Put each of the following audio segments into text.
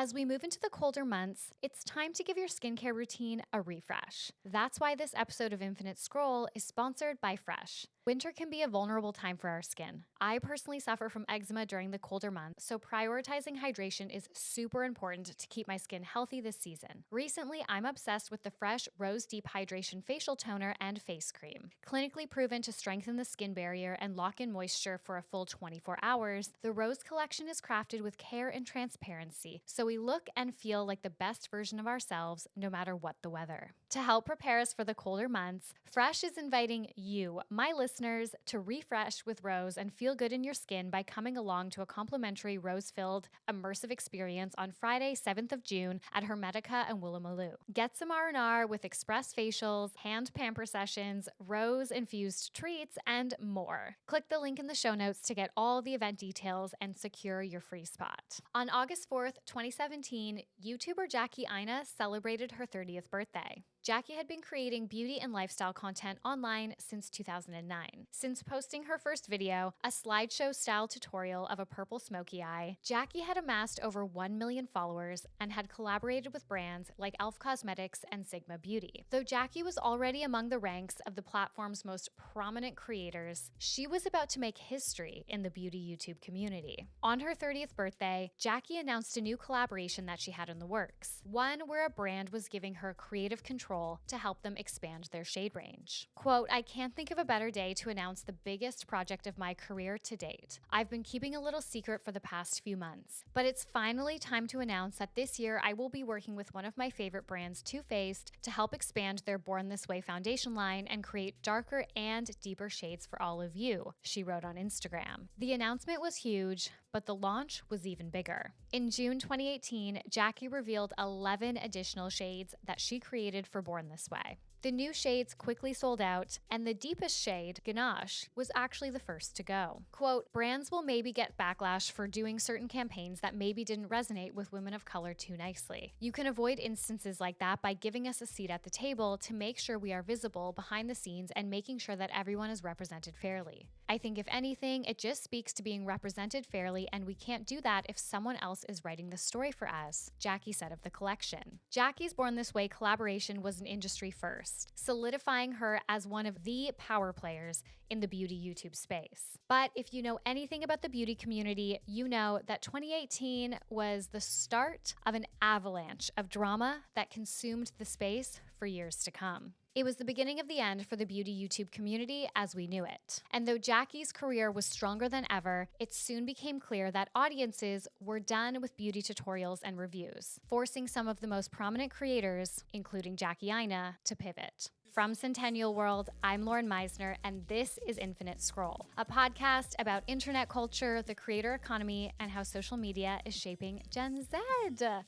As we move into the colder months, it's time to give your skincare routine a refresh. That's why this episode of Infinite Scroll is sponsored by Fresh. Winter can be a vulnerable time for our skin. I personally suffer from eczema during the colder months, so prioritizing hydration is super important to keep my skin healthy this season. Recently, I'm obsessed with the Fresh Rose Deep Hydration Facial Toner and Face Cream. Clinically proven to strengthen the skin barrier and lock in moisture for a full 24 hours, the Rose collection is crafted with care and transparency, so we look and feel like the best version of ourselves no matter what the weather. To help prepare us for the colder months, Fresh is inviting you, my listeners, to refresh with Rose and feel good in your skin by coming along to a complimentary rose-filled immersive experience on Friday, 7th of June at Hermetica and Woolloomooloo. Get some R&R with express facials, hand pamper sessions, rose-infused treats, and more. Click the link in the show notes to get all the event details and secure your free spot. On August 4th, 2017, YouTuber Jackie Aina celebrated her 30th birthday. Jackie had been creating beauty and lifestyle content online since 2009. Since posting her first video, a slideshow-style tutorial of a purple smoky eye, Jackie had amassed over 1 million followers and had collaborated with brands like e.l.f. Cosmetics and Sigma Beauty. Though Jackie was already among the ranks of the platform's most prominent creators, she was about to make history in the beauty YouTube community. On her 30th birthday, Jackie announced a new collaboration that she had in the works, one where a brand was giving her creative control to help them expand their shade range. Quote, "I can't think of a better day to announce the biggest project of my career to date. I've been keeping a little secret for the past few months, but it's finally time to announce that this year I will be working with one of my favorite brands, Too Faced, to help expand their Born This Way foundation line and create darker and deeper shades for all of you," she wrote on Instagram. The announcement was huge, but the launch was even bigger. In June 2018, Jackie revealed 11 additional shades that she created for Born This Way. The new shades quickly sold out, and the deepest shade, Ganache, was actually the first to go. Quote, "Brands will maybe get backlash for doing certain campaigns that maybe didn't resonate with women of color too nicely. You can avoid instances like that by giving us a seat at the table to make sure we are visible behind the scenes and making sure that everyone is represented fairly. I think if anything, it just speaks to being represented fairly, and we can't do that if someone else is writing the story for us," Jackie said of the collection. Jackie's Born This Way collaboration was an industry first, solidifying her as one of the power players in the beauty YouTube space. But if you know anything about the beauty community, you know that 2018 was the start of an avalanche of drama that consumed the space for years to come. It was the beginning of the end for the beauty YouTube community as we knew it. And though Jackie's career was stronger than ever, it soon became clear that audiences were done with beauty tutorials and reviews, forcing some of the most prominent creators, including Jackie Aina, to pivot. From Centennial World, I'm Lauren Meisner, and this is Infinite Scroll, a podcast about internet culture, the creator economy, and how social media is shaping Gen Z.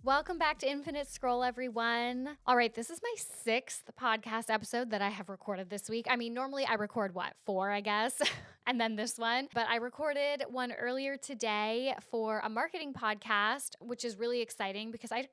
Welcome back to Infinite Scroll, everyone. All right, this is my 6th podcast episode that I have recorded this week. I mean, normally I record 4, I guess, and then this one. But I recorded one earlier today for a marketing podcast, which is really exciting because I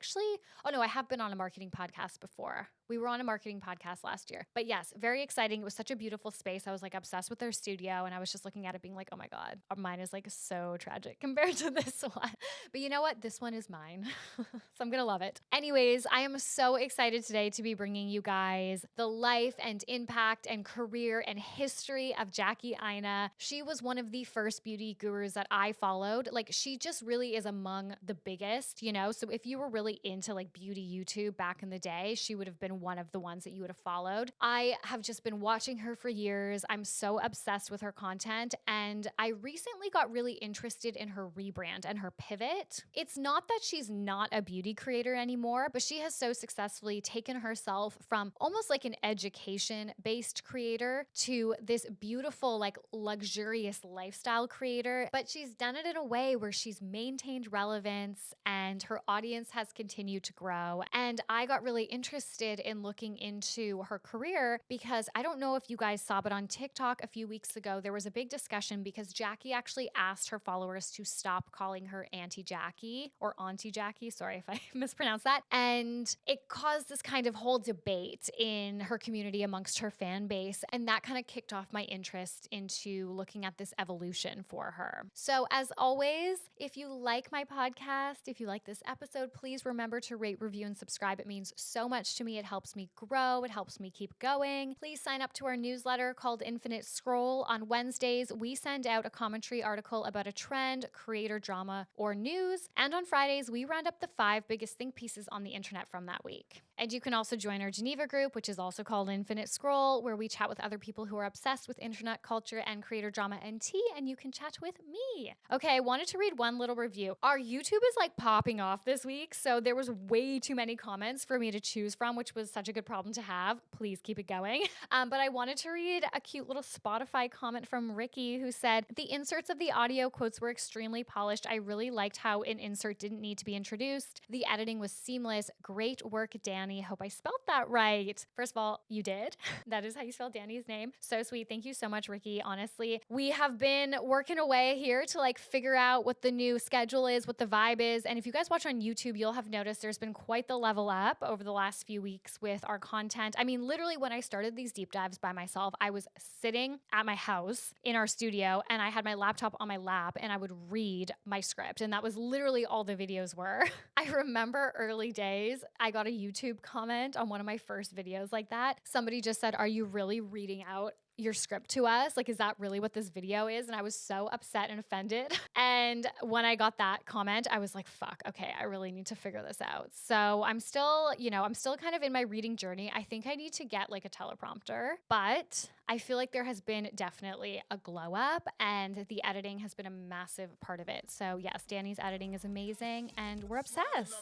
have been on a marketing podcast before. We were on a marketing podcast last year. But yes, very exciting. It was such a beautiful space. I was like obsessed with their studio, and I was just looking at it being like, oh my God, mine is like so tragic compared to this one. But you know what? This one is mine. So I'm going to love it. Anyways, I am so excited today to be bringing you guys the life and impact and career and history of Jackie Aina. She was one of the first beauty gurus that I followed. Like, she just really is among the biggest, you know? So if you were really into like beauty YouTube back in the day, she would have been one of the ones that you would have followed. I have just been watching her for years. I'm so obsessed with her content, and I recently got really interested in her rebrand and her pivot. It's not that she's not a beauty creator anymore, but she has so successfully taken herself from almost like an education-based creator to this beautiful, like luxurious lifestyle creator. But she's done it in a way where she's maintained relevance and her audience has continued to grow. And I got really interested in looking into her career because I don't know if you guys saw, but on TikTok a few weeks ago, there was a big discussion because Jackie actually asked her followers to stop calling her Auntie Jackie or Auntie Jackie. Sorry if I mispronounced that. And it caused this kind of whole debate in her community amongst her fan base. And that kind of kicked off my interest into into looking at this evolution for her. So as always, if you like my podcast, if you like this episode, please remember to rate, review, and subscribe. It means so much to me. It helps me grow. It helps me keep going. Please sign up to our newsletter called Infinite Scroll. On Wednesdays, we send out a commentary article about a trend, creator drama, or news. And on Fridays, we round up the 5 biggest think pieces on the internet from that week. And you can also join our Geneva group, which is also called Infinite Scroll, where we chat with other people who are obsessed with internet culture and creator drama and tea, and you can chat with me. Okay, I wanted to read one little review. Our YouTube is like popping off this week, so there was way too many comments for me to choose from, which was such a good problem to have. Please keep it going. But I wanted to read a cute little Spotify comment from Ricky, who said, "The inserts of the audio quotes were extremely polished. I really liked how an insert didn't need to be introduced. The editing was seamless. Great work, Danny. Hope I spelled that right." First of all, you did. That is how you spell Danny's name. So sweet. Thank you so much, Ricky. Honestly, we have been working away here to like figure out what the new schedule is, what the vibe is. And if you guys watch on YouTube, you'll have noticed there's been quite the level up over the last few weeks with our content. I mean, literally when I started these deep dives by myself, I was sitting at my house in our studio and I had my laptop on my lap and I would read my script. And that was literally all the videos were. I remember early days, I got a YouTube comment on one of my first videos like that. Somebody just said, "Are you really reading out your script to us? Like, is that really what this video is?" And I was so upset and offended. And when I got that comment, I was like, fuck, okay, I really need to figure this out. So I'm still kind of in my reading journey. I think I need to get like a teleprompter, but I feel like there has been definitely a glow up and the editing has been a massive part of it. So yes, Danny's editing is amazing and we're obsessed.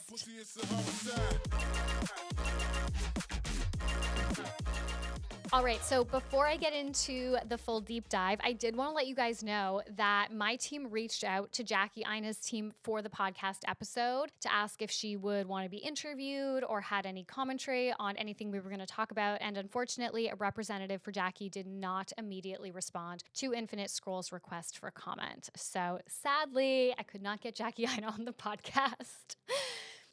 All right, so before I get into the full deep dive, I did want to let you guys know that my team reached out to Jackie Aina's team for the podcast episode to ask if she would want to be interviewed or had any commentary on anything we were going to talk about. And unfortunately, a representative for Jackie did not immediately respond to Infinite Scroll's request for comment. So sadly, I could not get Jackie Aina on the podcast.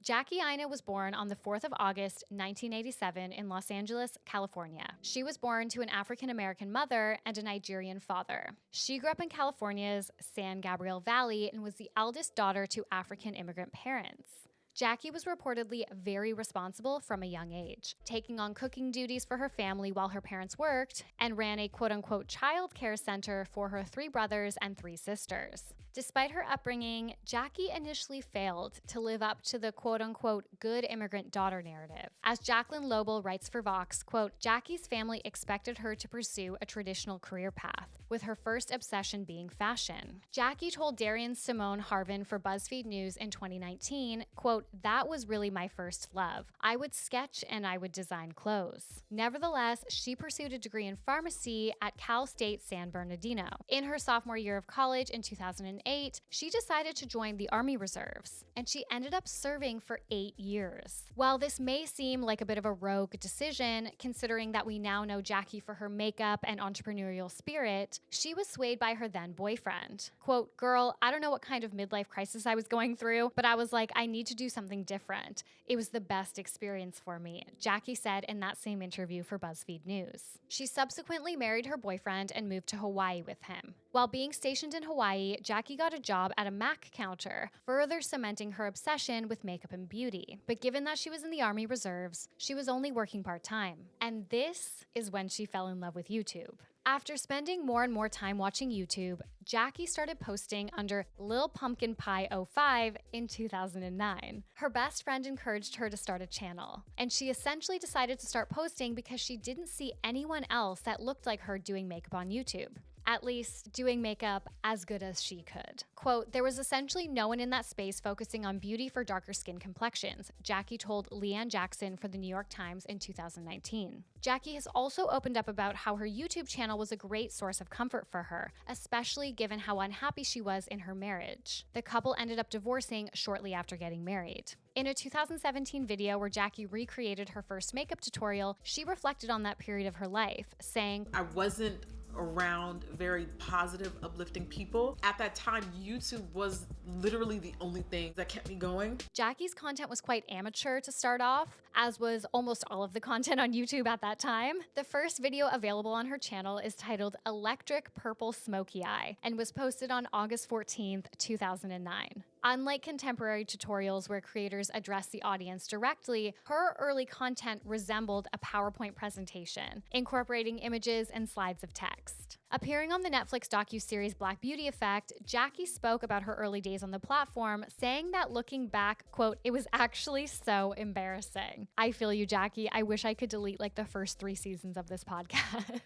Jackie Aina was born on the 4th of August, 1987 in Los Angeles, California. She was born to an African-American mother and a Nigerian father. She grew up in California's San Gabriel Valley and was the eldest daughter to African immigrant parents. Jackie was reportedly very responsible from a young age, taking on cooking duties for her family while her parents worked, and ran a quote-unquote child care center for her 3 brothers and 3 sisters. Despite her upbringing, Jackie initially failed to live up to the quote-unquote good immigrant daughter narrative. As Jacqueline Lobel writes for Vox, quote, "Jackie's family expected her to pursue a traditional career path, with her first obsession being fashion." Jackie told Darian Simone Harvin for BuzzFeed News in 2019, quote, "That was really my first love. I would sketch and I would design clothes." Nevertheless, she pursued a degree in pharmacy at Cal State San Bernardino. In her sophomore year of college in 2008, she decided to join the Army Reserves, and she ended up serving for 8 years. While this may seem like a bit of a rogue decision, considering that we now know Jackie for her makeup and entrepreneurial spirit, she was swayed by her then boyfriend. Quote, "Girl, I don't know what kind of midlife crisis I was going through, but I was like, I need to do something different. It was the best experience for me," Jackie said in that same interview for BuzzFeed News. She subsequently married her boyfriend and moved to Hawaii with him. While being stationed in Hawaii, Jackie got a job at a Mac counter, further cementing her obsession with makeup and beauty. But given that she was in the Army Reserves, she was only working part-time. And this is when she fell in love with YouTube. After spending more and more time watching YouTube, Jackie started posting under Lil Pumpkin Pie 05 in 2009. Her best friend encouraged her to start a channel, and she essentially decided to start posting because she didn't see anyone else that looked like her doing makeup on YouTube. At least doing makeup as good as she could. Quote, "There was essentially no one in that space focusing on beauty for darker skin complexions," Jackie told Leanne Jackson for the New York Times in 2019. Jackie has also opened up about how her YouTube channel was a great source of comfort for her, especially given how unhappy she was in her marriage. The couple ended up divorcing shortly after getting married. In a 2017 video where Jackie recreated her first makeup tutorial, she reflected on that period of her life, saying, "I wasn't around very positive, uplifting people. At that time, YouTube was literally the only thing that kept me going. Jackie's content was quite amateur to start off, as was almost all of the content on YouTube at that time. The first video available on her channel is titled Electric Purple Smoky Eye and was posted on August 14th, 2009. Unlike contemporary tutorials where creators address the audience directly, her early content resembled a PowerPoint presentation, incorporating images and slides of text. Appearing on the Netflix docuseries Black Beauty Effect, Jackie spoke about her early days on the platform, saying that looking back, quote, "It was actually so embarrassing." I feel you, Jackie. I wish I could delete like the first 3 seasons of this podcast.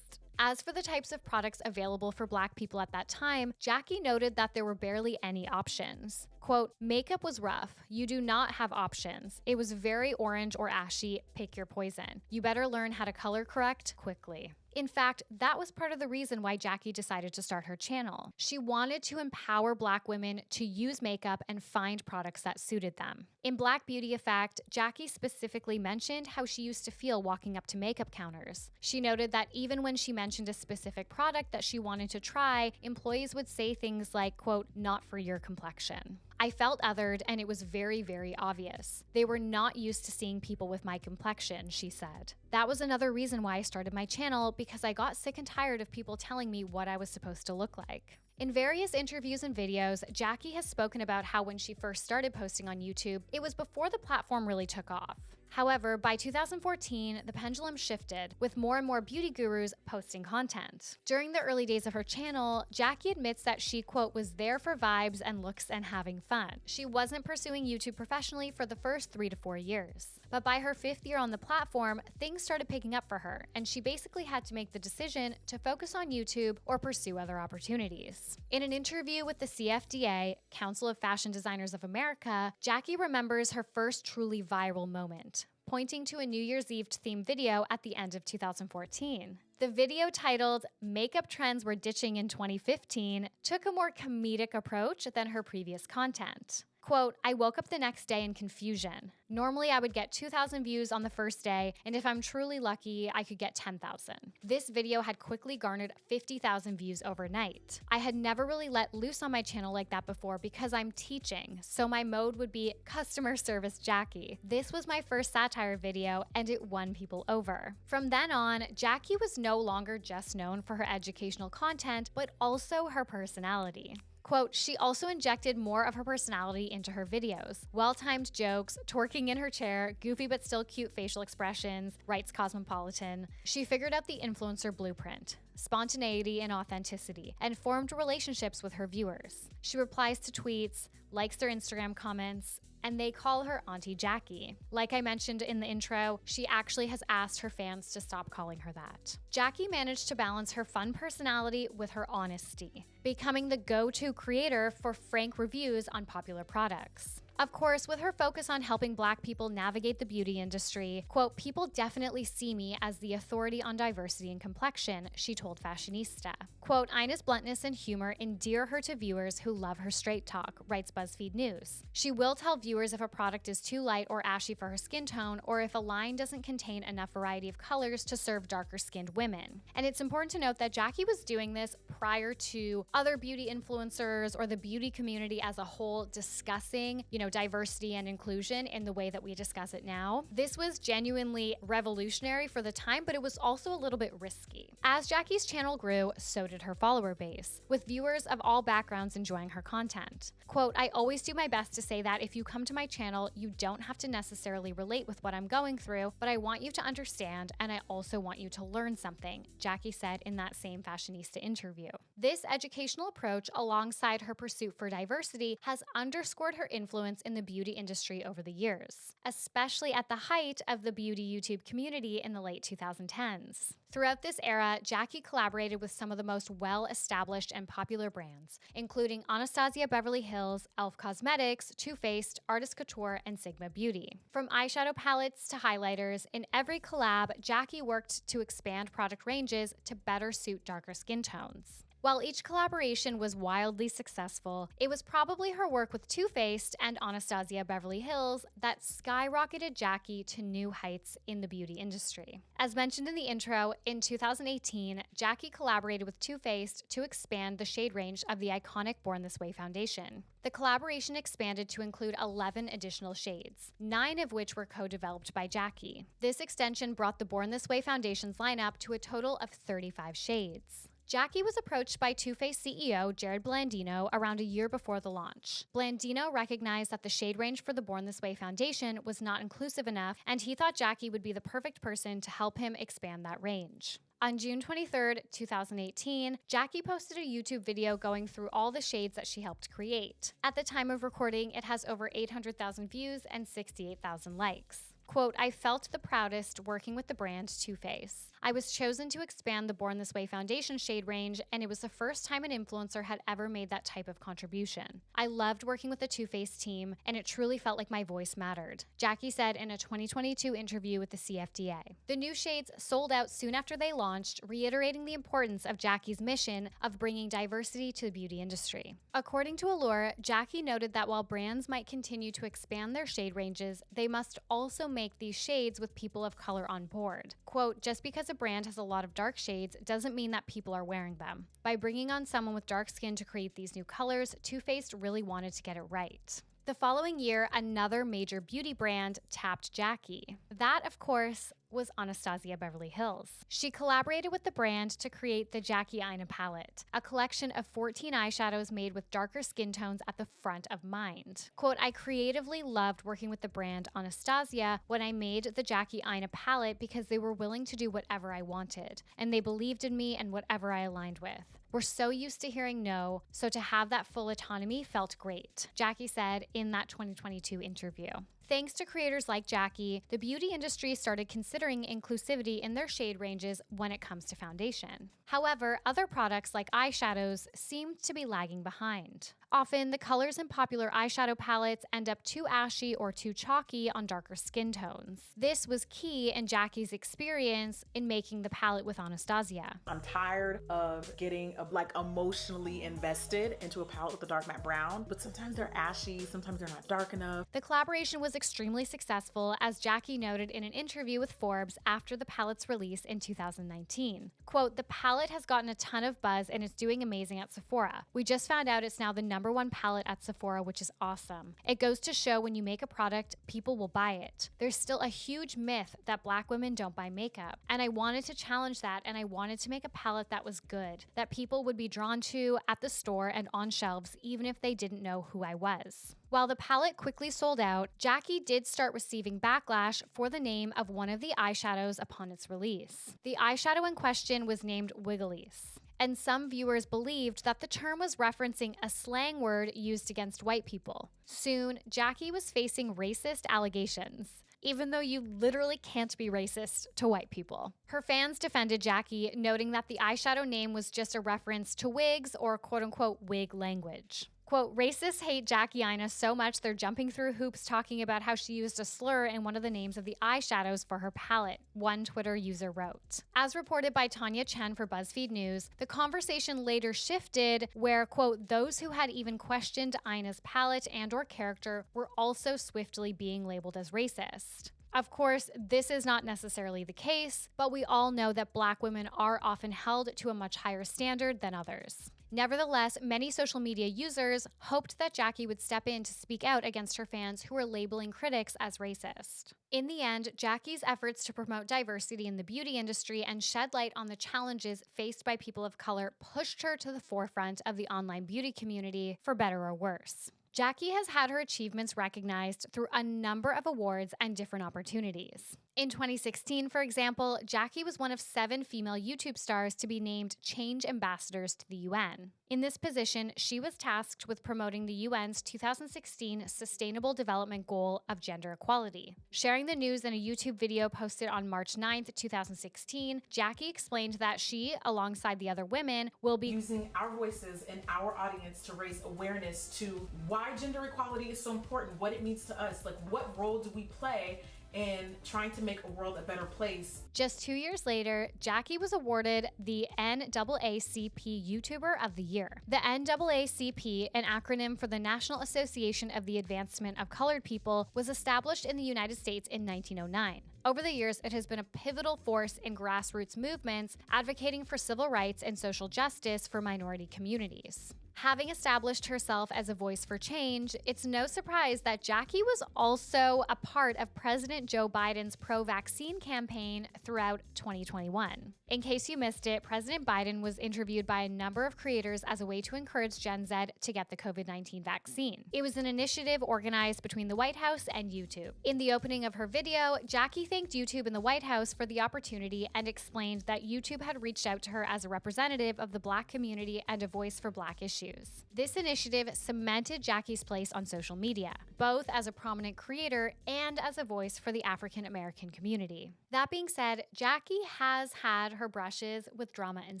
As for the types of products available for Black people at that time, Jackie noted that there were barely any options. Quote, "Makeup was rough. You do not have options. It was very orange or ashy. Pick your poison. You better learn how to color correct quickly." In fact, that was part of the reason why Jackie decided to start her channel. She wanted to empower Black women to use makeup and find products that suited them. In Black Beauty Effect, Jackie specifically mentioned how she used to feel walking up to makeup counters. She noted that even when she mentioned a specific product that she wanted to try, employees would say things like, quote, "Not for your complexion." I felt othered, and it was very, very obvious. They were not used to seeing people with my complexion, she said. That was another reason why I started my channel, because I got sick and tired of people telling me what I was supposed to look like. In various interviews and videos, Jackie has spoken about how when she first started posting on YouTube, it was before the platform really took off. However, by 2014, the pendulum shifted, with more and more beauty gurus posting content. During the early days of her channel, Jackie admits that she, quote, "was there for vibes and looks and having fun." She wasn't pursuing YouTube professionally for the first 3 to 4 years. But by her 5th year on the platform, things started picking up for her, and she basically had to make the decision to focus on YouTube or pursue other opportunities. In an interview with the CFDA, Council of Fashion Designers of America, Jackie remembers her first truly viral moment, pointing to a New Year's Eve themed video at the end of 2014. The video, titled "Makeup Trends We're Ditching in 2015, took a more comedic approach than her previous content. Quote, "I woke up the next day in confusion. Normally I would get 2,000 views on the first day, and if I'm truly lucky, I could get 10,000. This video had quickly garnered 50,000 views overnight. I had never really let loose on my channel like that before because I'm teaching, so my mode would be customer service Jackie. This was my first satire video, and it won people over." From then on, Jackie was no longer just known for her educational content, but also her personality. Quote, "She also injected more of her personality into her videos. Well-timed jokes, twerking in her chair, goofy but still cute facial expressions," writes Cosmopolitan. "She figured out the influencer blueprint, spontaneity and authenticity, and formed relationships with her viewers. She replies to tweets, likes their Instagram comments, and they call her Auntie Jackie. Like I mentioned in the intro, she actually has asked her fans to stop calling her that." Jackie managed to balance her fun personality with her honesty, becoming the go-to creator for frank reviews on popular products. Of course, with her focus on helping Black people navigate the beauty industry, quote, "People definitely see me as the authority on diversity and complexion," she told Fashionista. Quote, "Aina's bluntness and humor endear her to viewers who love her straight talk," writes BuzzFeed News. "She will tell viewers if a product is too light or ashy for her skin tone, or if a line doesn't contain enough variety of colors to serve darker-skinned women." And it's important to note that Jackie was doing this prior to other beauty influencers or the beauty community as a whole discussing, diversity and inclusion in the way that we discuss it now. This was genuinely revolutionary for the time, but it was also a little bit risky. As Jackie's channel grew, so did her follower base, with viewers of all backgrounds enjoying her content. Quote, "I always do my best to say that if you come to my channel, you don't have to necessarily relate with what I'm going through, but I want you to understand, and I also want you to learn something," Jackie said in that same Fashionista interview. This educational approach, alongside her pursuit for diversity, has underscored her influence in the beauty industry over the years, especially at the height of the beauty YouTube community in the late 2010s. Throughout this era, Jackie collaborated with some of the most well-established and popular brands, including Anastasia Beverly Hills, e.l.f. Cosmetics, Too Faced, Artist Couture, and Sigma Beauty. From eyeshadow palettes to highlighters, in every collab, Jackie worked to expand product ranges to better suit darker skin tones. While each collaboration was wildly successful, it was probably her work with Too Faced and Anastasia Beverly Hills that skyrocketed Jackie to new heights in the beauty industry. As mentioned in the intro, in 2018, Jackie collaborated with Too Faced to expand the shade range of the iconic Born This Way foundation. The collaboration expanded to include 11 additional shades, 9 of which were co-developed by Jackie. This extension brought the Born This Way foundation's lineup to a total of 35 shades. Jackie was approached by Too Faced CEO Jared Blandino around a year before the launch. Blandino recognized that the shade range for the Born This Way foundation was not inclusive enough, and he thought Jackie would be the perfect person to help him expand that range. On June 23, 2018, Jackie posted a YouTube video going through all the shades that she helped create. At the time of recording, it has over 800,000 views and 68,000 likes. Quote, "I felt the proudest working with the brand Too Faced. I was chosen to expand the Born This Way foundation shade range, and it was the first time an influencer had ever made that type of contribution. I loved working with the Too Faced team, and it truly felt like my voice mattered," Jackie said in a 2022 interview with the CFDA. The new shades sold out soon after they launched, reiterating the importance of Jackie's mission of bringing diversity to the beauty industry. According to Allure, Jackie noted that while brands might continue to expand their shade ranges, they must also make these shades with people of color on board. Quote, "Just because a brand has a lot of dark shades doesn't mean that people are wearing them. By bringing on someone with dark skin to create these new colors, Too Faced really wanted to get it right." The following year, another major beauty brand tapped Jackie. That, of course, was Anastasia Beverly Hills. She collaborated with the brand to create the Jackie Aina palette, a collection of 14 eyeshadows made with darker skin tones at the front of mind. Quote, "I creatively loved working with the brand Anastasia when I made the Jackie Aina palette because they were willing to do whatever I wanted, and they believed in me and whatever I aligned with. We're so used to hearing no, so to have that full autonomy felt great," Jackie said in that 2022 interview. Thanks to creators like Jackie, the beauty industry started considering inclusivity in their shade ranges when it comes to foundation. However, other products like eyeshadows seemed to be lagging behind. Often, the colors in popular eyeshadow palettes end up too ashy or too chalky on darker skin tones. This was key in Jackie's experience in making the palette with Anastasia. "I'm tired of getting emotionally invested into a palette with a dark matte brown, but sometimes they're ashy, sometimes they're not dark enough." The collaboration was extremely successful, as Jackie noted in an interview with Forbes after the palette's release in 2019. Quote, "The palette has gotten a ton of buzz and it's doing amazing at Sephora. We just found out it's now the #1 palette at Sephora, which is awesome. It goes to show when you make a product, people will buy it. There's still a huge myth that Black women don't buy makeup, and I wanted to challenge that, and I wanted to make a palette that was good, that people would be drawn to at the store and on shelves even if they didn't know who I was." While the palette quickly sold out, Jackie did start receiving backlash for the name of one of the eyeshadows upon its release. The eyeshadow in question was named Wigglies, and some viewers believed that the term was referencing a slang word used against white people. Soon, Jackie was facing racist allegations, even though you literally can't be racist to white people. Her fans defended Jackie, noting that the eyeshadow name was just a reference to wigs or quote-unquote wig language. Quote, "Racists hate Jackie Aina so much they're jumping through hoops talking about how she used a slur in one of the names of the eyeshadows for her palette," one Twitter user wrote. As reported by Tanya Chen for BuzzFeed News, the conversation later shifted where, quote, "Those who had even questioned Aina's palette and or character were also swiftly being labeled as racist." Of course, this is not necessarily the case, but we all know that Black women are often held to a much higher standard than others. Nevertheless, many social media users hoped that Jackie would step in to speak out against her fans who were labeling critics as racist. In the end, Jackie's efforts to promote diversity in the beauty industry and shed light on the challenges faced by people of color pushed her to the forefront of the online beauty community, for better or worse. Jackie has had her achievements recognized through a number of awards and different opportunities. In 2016, for example, Jackie was one of 7 female YouTube stars to be named Change Ambassadors to the UN. In this position, she was tasked with promoting the UN's 2016 Sustainable Development Goal of gender equality. Sharing the news in a YouTube video posted on March 9th, 2016, Jackie explained that she, alongside the other women, will be using our voices and our audience to raise awareness to why gender equality is so important, what it means to us, what role do we play in trying to make a world a better place. Just 2 years later, Jackie was awarded the NAACP YouTuber of the Year. The NAACP, an acronym for the National Association of the Advancement of Colored People, was established in the United States in 1909. Over the years, it has been a pivotal force in grassroots movements advocating for civil rights and social justice for minority communities. Having established herself as a voice for change, it's no surprise that Jackie was also a part of President Joe Biden's pro-vaccine campaign throughout 2021. In case you missed it, President Biden was interviewed by a number of creators as a way to encourage Gen Z to get the COVID-19 vaccine. It was an initiative organized between the White House and YouTube. In the opening of her video, Jackie thanked YouTube and the White House for the opportunity and explained that YouTube had reached out to her as a representative of the Black community and a voice for Black issues. This initiative cemented Jackie's place on social media, both as a prominent creator and as a voice for the African American community. That being said, Jackie has had her brushes with drama and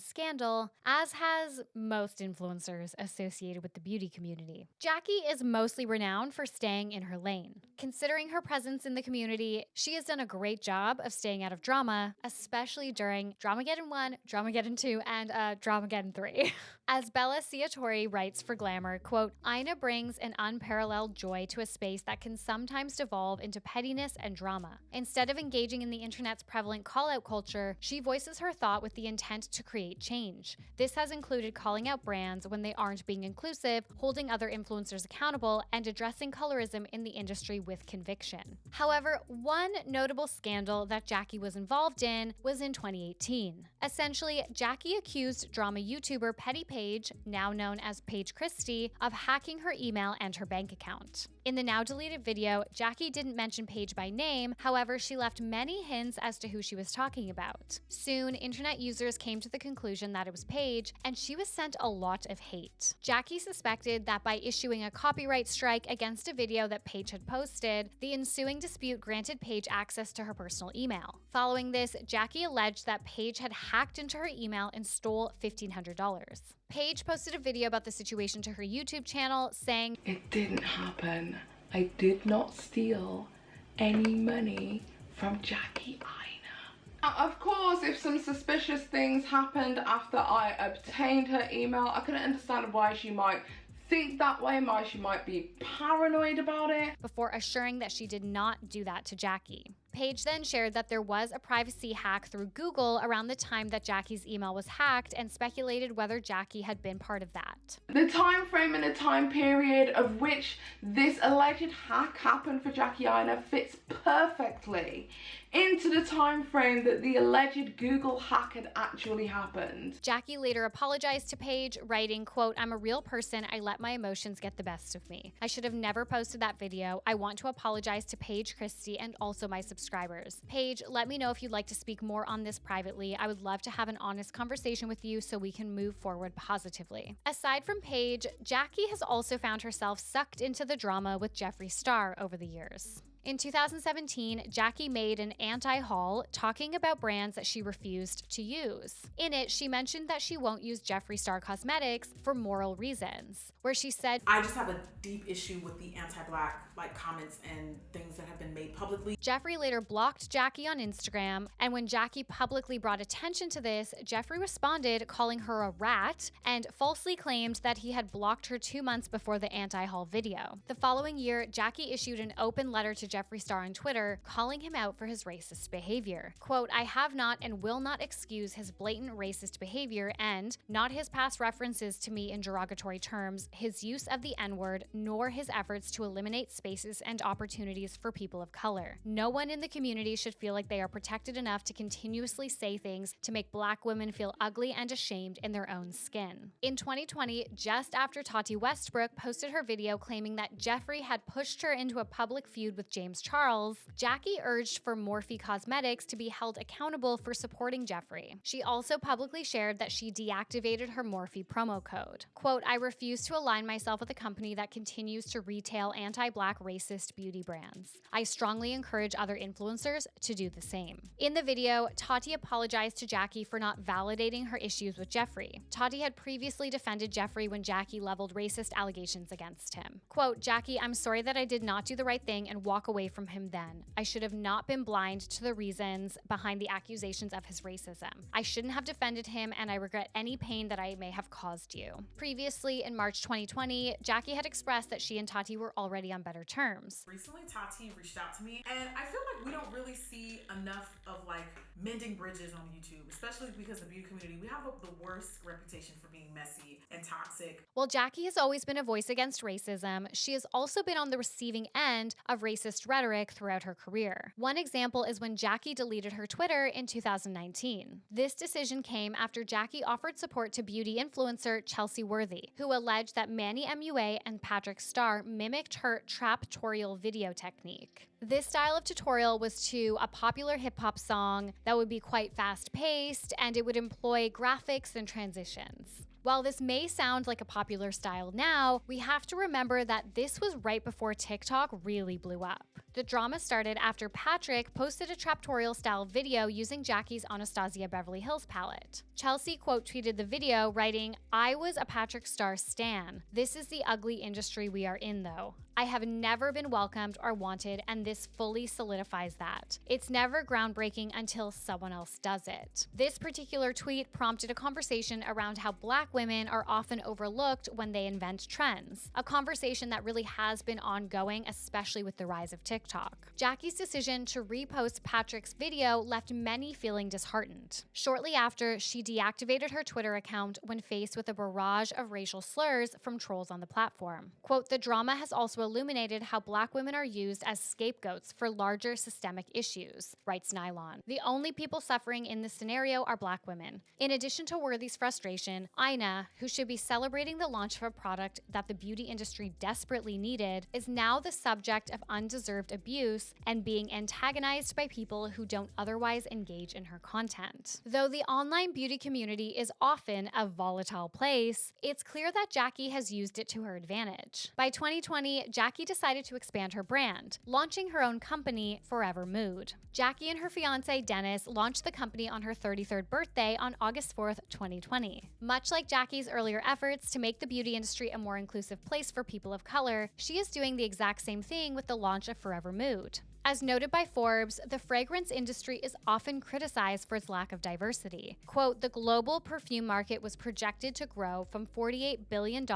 scandal, as has most influencers associated with the beauty community. Jackie is mostly renowned for staying in her lane. Considering her presence in the community, she has done a great job of staying out of drama, especially during Dramageddon 1, Dramageddon 2, and Dramageddon 3. As Bella Ciatori writes for Glamour, quote, Aina brings an unparalleled joy to a space that can sometimes devolve into pettiness and drama. Instead of engaging in the internet's prevalent call-out culture, she voices her thought with the intent to create change. This has included calling out brands when they aren't being inclusive, holding other influencers accountable, and addressing colorism in the industry with conviction. However, one notable scandal that Jackie was involved in was in 2018. Essentially, Jackie accused drama YouTuber Paige, now known as Paige Christie, of hacking her email and her bank account. In the now deleted video, Jackie didn't mention Paige by name, however, she left many hints as to who she was talking about. Soon, internet users came to the conclusion that it was Paige, and she was sent a lot of hate. Jackie suspected that by issuing a copyright strike against a video that Paige had posted, the ensuing dispute granted Paige access to her personal email. Following this, Jackie alleged that Paige had hacked into her email and stole $1,500. Paige posted a video about the situation to her YouTube channel, saying, "It didn't happen. I did not steal any money from Jackie Aina." Of course, if some suspicious things happened after I obtained her email, I couldn't understand why she might think that way, why she might be paranoid about it. Before assuring that she did not do that to Jackie. Paige then shared that there was a privacy hack through Google around the time that Jackie's email was hacked and speculated whether Jackie had been part of that. The time frame and the time period of which this alleged hack happened for Jackie Aina fits perfectly into the time frame that the alleged Google hack had actually happened. Jackie later apologized to Paige, writing, quote, "I'm a real person. I let my emotions get the best of me. I should have never posted that video. I want to apologize to Paige, Christie, and also my subscribers. Paige, let me know if you'd like to speak more on this privately. I would love to have an honest conversation with you so we can move forward positively." Aside from Paige, Jackie has also found herself sucked into the drama with Jeffree Star over the years. In 2017, Jackie made an anti-haul talking about brands that she refused to use. In it, she mentioned that she won't use Jeffree Star cosmetics for moral reasons, where she said, "I just have a deep issue with the anti-Black comments and things that have been made publicly." Jeffree later blocked Jackie on Instagram, and when Jackie publicly brought attention to this, Jeffree responded calling her a rat and falsely claimed that he had blocked her 2 months before the anti-haul video. The following year, Jackie issued an open letter to Jeffree Star on Twitter, calling him out for his racist behavior. Quote, "I have not and will not excuse his blatant racist behavior and not his past references to me in derogatory terms, his use of the N-word, nor his efforts to eliminate spaces and opportunities for people of color. No one in the community should feel like they are protected enough to continuously say things to make Black women feel ugly and ashamed in their own skin." In 2020, just after Tati Westbrook posted her video claiming that Jeffree had pushed her into a public feud with James Charles, Jackie urged for Morphe Cosmetics to be held accountable for supporting Jeffree. She also publicly shared that she deactivated her Morphe promo code. Quote, "I refuse to align myself with a company that continues to retail anti-Black back racist beauty brands. I strongly encourage other influencers to do the same. In the video, Tati apologized to Jackie for not validating her issues with Jeffree. Tati had previously defended Jeffree when Jackie leveled racist allegations against him. Quote, "Jackie, I'm sorry that I did not do the right thing and walk away from him then. I should have not been blind to the reasons behind the accusations of his racism. I shouldn't have defended him, and I regret any pain that I may have caused you." Previously, in March 2020, Jackie had expressed that she and Tati were already on better terms. Recently, Tati reached out to me, and I feel like we don't really see enough of like mending bridges on YouTube, especially because the beauty community, we have the worst reputation for being messy and toxic. While Jackie has always been a voice against racism, she has also been on the receiving end of racist rhetoric throughout her career. One example is when Jackie deleted her Twitter in 2019. This decision came after Jackie offered support to beauty influencer Chelsie, who alleged that Manny MUA and Patrick Starr mimicked her traptorial video technique. This style of tutorial was to a popular hip-hop song that would be quite fast-paced, and it would employ graphics and transitions. While this may sound like a popular style now, we have to remember that this was right before TikTok really blew up. The drama started after Patrick posted a traptorial-style video using Jackie's Anastasia Beverly Hills palette. Chelsie quote tweeted the video, writing, "I was a Patrick Starr stan. This is the ugly industry we are in, though. I have never been welcomed or wanted, and this fully solidifies that. It's never groundbreaking until someone else does it." This particular tweet prompted a conversation around how Black women are often overlooked when they invent trends, a conversation that really has been ongoing, especially with the rise of TikTok. Jackie's decision to repost Patrick's video left many feeling disheartened. Shortly after, she deactivated her Twitter account when faced with a barrage of racial slurs from trolls on the platform. Quote, "The drama has also illuminated how Black women are used as scapegoats for larger systemic issues," writes Nylon. "The only people suffering in this scenario are Black women." In addition to Worthy's frustration, Aina, who should be celebrating the launch of a product that the beauty industry desperately needed, is now the subject of undeserved abuse and being antagonized by people who don't otherwise engage in her content. Though the online beauty community is often a volatile place, it's clear that Jackie has used it to her advantage. By 2020, Jackie decided to expand her brand, launching her own company, FORVR Mood. Jackie and her fiancé Dennis launched the company on her 33rd birthday on August 4th, 2020. Much like Jackie's earlier efforts to make the beauty industry a more inclusive place for people of color, she is doing the exact same thing with the launch of FORVR Mood. As noted by Forbes, the fragrance industry is often criticized for its lack of diversity. Quote, "The global perfume market was projected to grow from $48 billion in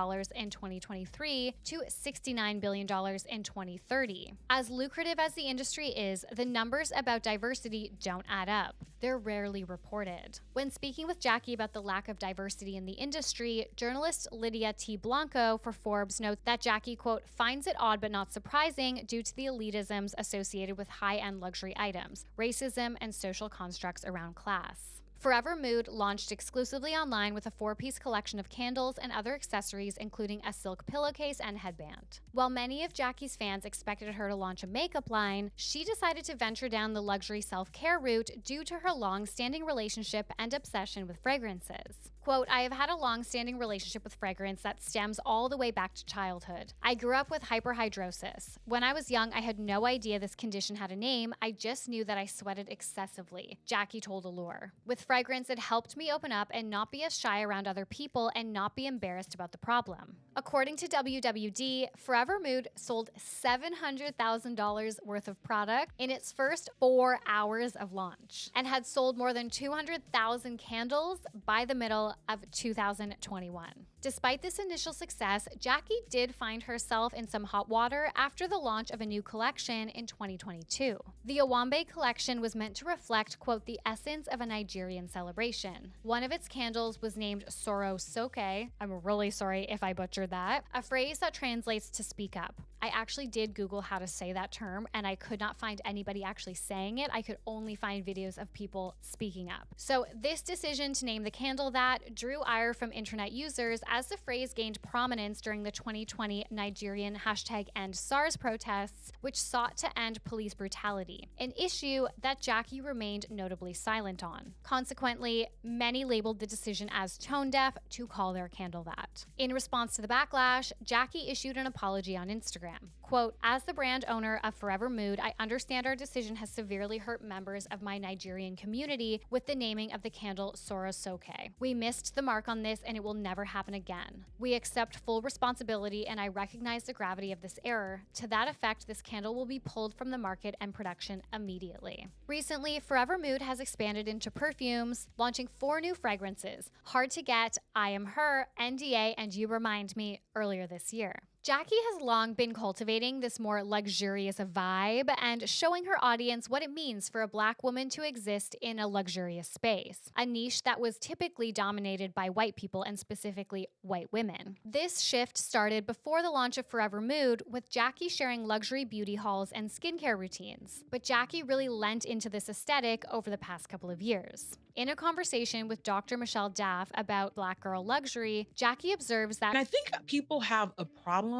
2023 to $69 billion in 2030. As lucrative as the industry is, the numbers about diversity don't add up. They're rarely reported." When speaking with Jackie about the lack of diversity in the industry, journalist Lydia T. Blanco for Forbes notes that Jackie, quote, "finds it odd but not surprising due to the elitisms associated with high-end luxury items, racism, and social constructs around class." FORVR Mood launched exclusively online with a 4-piece collection of candles and other accessories, including a silk pillowcase and headband. While many of Jackie's fans expected her to launch a makeup line, she decided to venture down the luxury self-care route due to her long-standing relationship and obsession with fragrances. Quote, "I have had a long-standing relationship with fragrance that stems all the way back to childhood. I grew up with hyperhidrosis. When I was young, I had no idea this condition had a name. I just knew that I sweated excessively," Jackie told Allure. "With fragrance, it helped me open up and not be as shy around other people and not be embarrassed about the problem." According to WWD, FORVR Mood sold $700,000 worth of product in its first 4 hours of launch and had sold more than 200,000 candles by the middle of 2021. Despite this initial success, Jackie did find herself in some hot water after the launch of a new collection in 2022. The Owambe collection was meant to reflect, quote, "the essence of a Nigerian celebration." One of its candles was named Soro Soke. I'm really sorry if I butchered that, a phrase that translates to speak up. I actually did Google how to say that term, and I could not find anybody actually saying it. I could only find videos of people speaking up. So this decision to name the candle that drew ire from internet users as the phrase gained prominence during the 2020 Nigerian #EndSARS protests, which sought to end police brutality, an issue that Jackie remained notably silent on. Consequently, many labeled the decision as tone-deaf to call their candle that. In response to the backlash, Jackie issued an apology on Instagram. Quote, "As the brand owner of FORVR Mood, I understand our decision has severely hurt members of my Nigerian community with the naming of the candle Soro Soke. We missed the mark on this and it will never happen again. We accept full responsibility and I recognize the gravity of this error. To that effect, this candle will be pulled from the market and production immediately." Recently, FORVR Mood has expanded into perfumes, launching 4 new fragrances: Hard to Get, I Am Her, NDA, and You Remind Me earlier this year. Jackie has long been cultivating this more luxurious vibe and showing her audience what it means for a Black woman to exist in a luxurious space, a niche that was typically dominated by white people and specifically white women. This shift started before the launch of FORVR Mood, with Jackie sharing luxury beauty hauls and skincare routines, but Jackie really lent into this aesthetic over the past couple of years. In a conversation with Dr. Michelle Daff about Black girl luxury, Jackie observes that— And I think people have a problem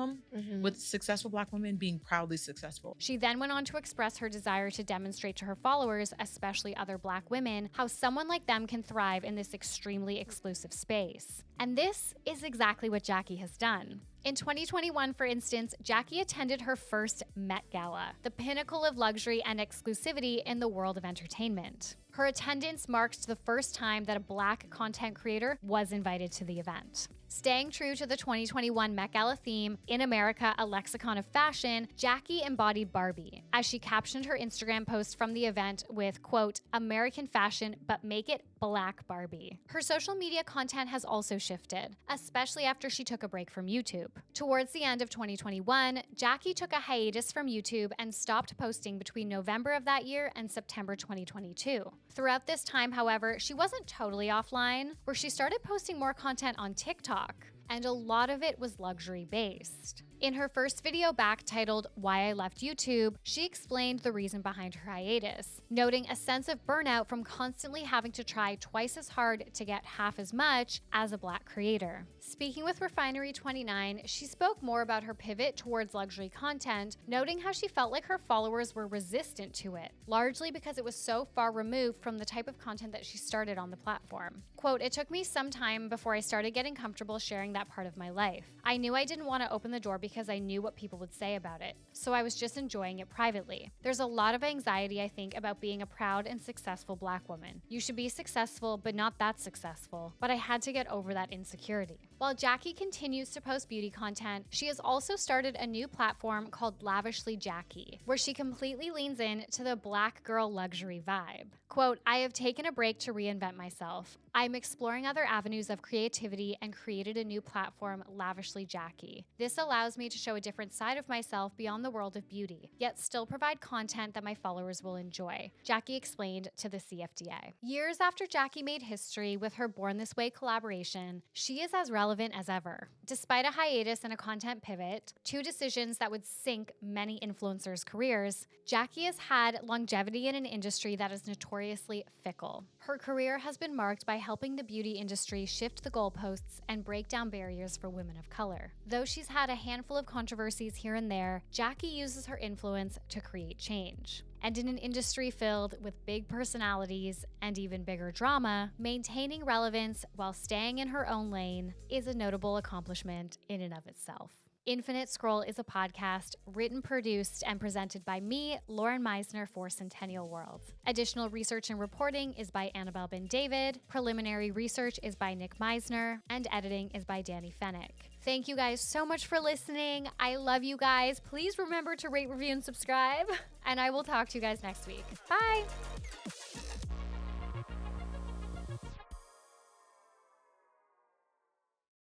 with successful Black women being proudly successful. She then went on to express her desire to demonstrate to her followers, especially other Black women, how someone like them can thrive in this extremely exclusive space. And this is exactly what Jackie has done. In 2021, for instance, Jackie attended her first Met Gala, the pinnacle of luxury and exclusivity in the world of entertainment. Her attendance marked the first time that a Black content creator was invited to the event. Staying true to the 2021 Met Gala theme, "In America, a Lexicon of Fashion," Jackie embodied Barbie, as she captioned her Instagram post from the event with, quote, "American fashion, but make it Black Barbie." Her social media content has also shifted, especially after she took a break from YouTube. Towards the end of 2021, Jackie took a hiatus from YouTube and stopped posting between November of that year and September 2022. Throughout this time, however, she wasn't totally offline, where she started posting more content on TikTok, and a lot of it was luxury-based. In her first video back, titled "Why I Left YouTube," she explained the reason behind her hiatus, noting a sense of burnout from constantly having to try twice as hard to get half as much as a Black creator. Speaking with Refinery29, she spoke more about her pivot towards luxury content, noting how she felt like her followers were resistant to it, largely because it was so far removed from the type of content that she started on the platform. Quote, "It took me some time before I started getting comfortable sharing that part of my life. I knew I didn't want to open the door because I knew what people would say about it, so I was just enjoying it privately. There's a lot of anxiety, I think, about being a proud and successful Black woman. You should be successful, but not that successful. But I had to get over that insecurity." While Jackie continues to post beauty content, she has also started a new platform called Lavishly Jackie, where she completely leans in to the Black girl luxury vibe. Quote, "I have taken a break to reinvent myself. I'm exploring other avenues of creativity and created a new platform, Lavishly Jackie. This allows me to show a different side of myself beyond the world of beauty, yet still provide content that my followers will enjoy," Jackie explained to the CFDA. Years after Jackie made history with her Born This Way collaboration, she is as relevant as ever. Despite a hiatus and a content pivot, 2 decisions that would sink many influencers' careers, Jackie has had longevity in an industry that is notoriously fickle. Her career has been marked by helping the beauty industry shift the goalposts and break down barriers for women of color. Though she's had a handful of controversies here and there, Jackie uses her influence to create change. And in an industry filled with big personalities and even bigger drama, maintaining relevance while staying in her own lane is a notable accomplishment in and of itself. Infinite Scroll is a podcast written, produced, and presented by me, Lauren Meisner, for Centennial World. Additional research and reporting is by Annabelle Ben-David, preliminary research is by Nick Meisner, and editing is by Danny Fennick. Thank you guys so much for listening. I love you guys. Please remember to rate, review, and subscribe, and I will talk to you guys next week. Bye!